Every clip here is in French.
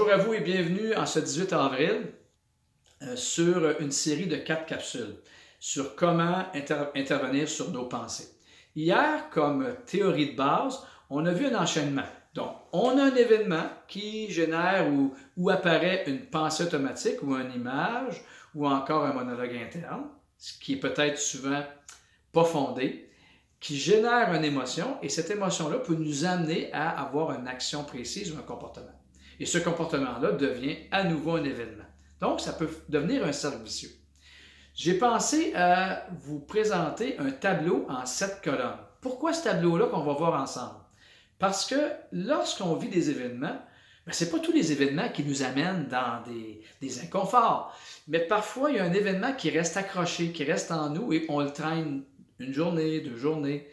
Bonjour à vous et bienvenue en ce 18 avril sur une série de 4 capsules sur comment intervenir sur nos pensées. Hier, comme théorie de base, on a vu un enchaînement. Donc, on a un événement qui génère ou apparaît une pensée automatique ou une image ou encore un monologue interne, ce qui est peut-être souvent pas fondé, qui génère une émotion et cette émotion-là peut nous amener à avoir une action précise ou un comportement. Et ce comportement-là devient à nouveau un événement. Donc, ça peut devenir un cercle vicieux. J'ai pensé à vous présenter un tableau en 7 colonnes. Pourquoi ce tableau-là qu'on va voir ensemble? Parce que lorsqu'on vit des événements, ce n'est pas tous les événements qui nous amènent dans des inconforts, mais parfois il y a un événement qui reste accroché, qui reste en nous et on le traîne une journée, 2 journées.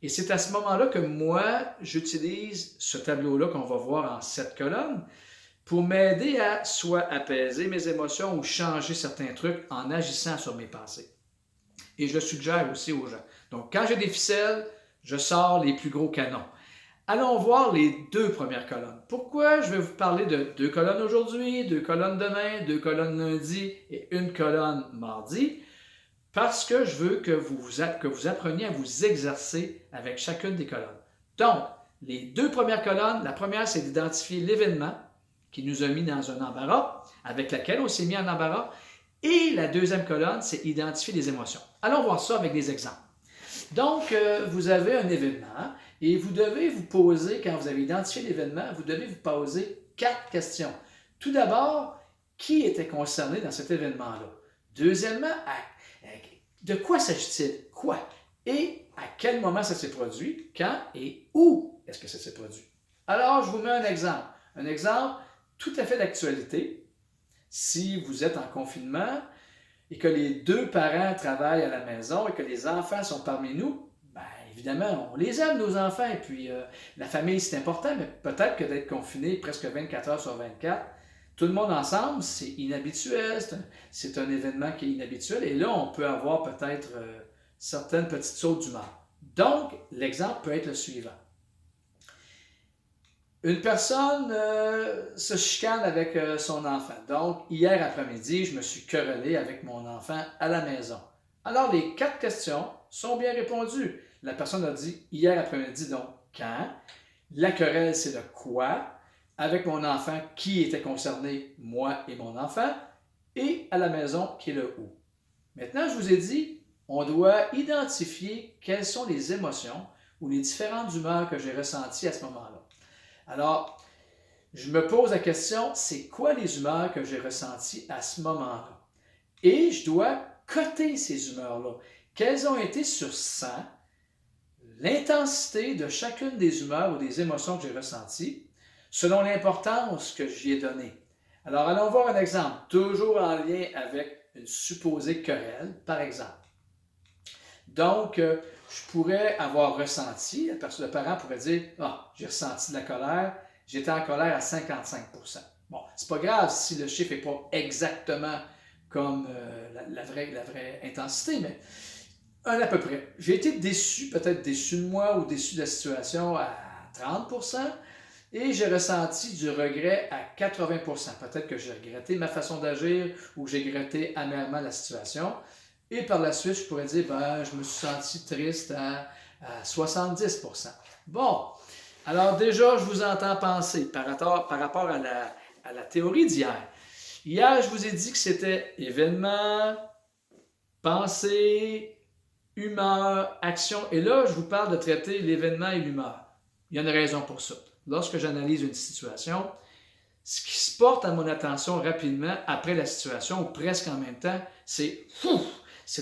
Et c'est à ce moment-là que moi, j'utilise ce tableau-là qu'on va voir en 7 colonnes pour m'aider à soit apaiser mes émotions ou changer certains trucs en agissant sur mes pensées. Et je le suggère aussi aux gens. Donc, quand j'ai des ficelles, je sors les plus gros canons. Allons voir les 2 premières colonnes. Pourquoi je vais vous parler de 2 colonnes aujourd'hui, 2 colonnes demain, 2 colonnes lundi et 1 colonne mardi? Parce que je veux que vous appreniez à vous exercer avec chacune des colonnes. Donc, les 2 premières colonnes, la première, c'est d'identifier l'événement qui nous a mis dans un embarras, avec laquelle on s'est mis en embarras. Et la deuxième colonne, c'est identifier les émotions. Allons voir ça avec des exemples. Donc, vous avez un événement et vous devez vous poser, quand vous avez identifié l'événement, vous devez vous poser 4 questions. Tout d'abord, qui était concerné dans cet événement-là? Deuxièmement, de quoi s'agit-il? Quoi? Et à quel moment ça s'est produit? Quand et où est-ce que ça s'est produit? Alors, je vous mets un exemple. Un exemple tout à fait d'actualité. Si vous êtes en confinement et que les 2 parents travaillent à la maison et que les enfants sont parmi nous, évidemment, on les aime, nos enfants, et puis la famille, c'est important, mais peut-être que d'être confiné presque 24 heures sur 24, tout le monde ensemble, c'est inhabituel, c'est un événement qui est inhabituel, et là, on peut avoir peut-être certaines petites sautes d'humeur. Donc, l'exemple peut être le suivant. Une personne se chicane avec son enfant. Donc, hier après-midi, je me suis querellé avec mon enfant à la maison. Alors, les 4 questions sont bien répondues. La personne a dit hier après-midi, donc quand. La querelle, c'est le quoi. Avec mon enfant, qui était concerné, moi et mon enfant. Et à la maison, qui est le où. Maintenant, je vous ai dit, on doit identifier quelles sont les émotions ou les différentes humeurs que j'ai ressenties à ce moment-là. Alors, je me pose la question, c'est quoi les humeurs que j'ai ressenties à ce moment-là? Et je dois coter ces humeurs-là. Quelles ont été sur 100 l'intensité de chacune des humeurs ou des émotions que j'ai ressenties selon l'importance que j'y ai donnée. Alors, allons voir un exemple, toujours en lien avec une supposée querelle, par exemple. Donc, je pourrais avoir ressenti, le parent pourrait dire « Ah, j'ai ressenti de la colère, j'étais en colère à 55%. » Bon, c'est pas grave si le chiffre n'est pas exactement comme la vraie intensité, mais à peu près. J'ai été déçu, peut-être déçu de moi ou déçu de la situation à 30%, et j'ai ressenti du regret à 80%. Peut-être que j'ai regretté ma façon d'agir ou j'ai regretté amèrement la situation. Et par la suite, je pourrais dire, je me suis senti triste à 70%. Bon, alors déjà, je vous entends penser par rapport à la théorie d'hier. Hier, je vous ai dit que c'était événement, pensée, humeur, action. Et là, je vous parle de traiter l'événement et l'humeur. Il y a une raison pour ça. Lorsque j'analyse une situation, ce qui se porte à mon attention rapidement après la situation, ou presque en même temps, c'est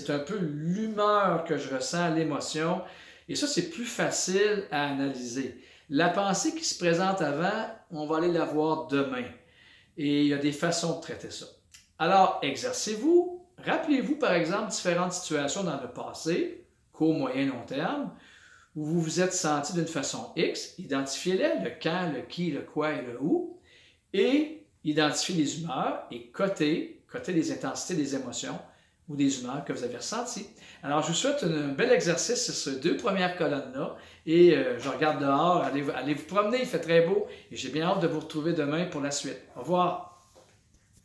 un peu l'humeur que je ressens, l'émotion. Et ça, c'est plus facile à analyser. La pensée qui se présente avant, on va aller la voir demain. Et il y a des façons de traiter ça. Alors, exercez-vous. Rappelez-vous, par exemple, différentes situations dans le passé, court, moyen, long terme, où vous vous êtes senti d'une façon X. Identifiez-les, le quand, le qui, le quoi et le où. Et identifiez les humeurs et cotez les intensités des émotions ou des humeurs que vous avez ressenties. Alors, je vous souhaite un bel exercice sur ces deux premières colonnes-là. Et je regarde dehors, allez vous promener, il fait très beau. Et j'ai bien hâte de vous retrouver demain pour la suite. Au revoir.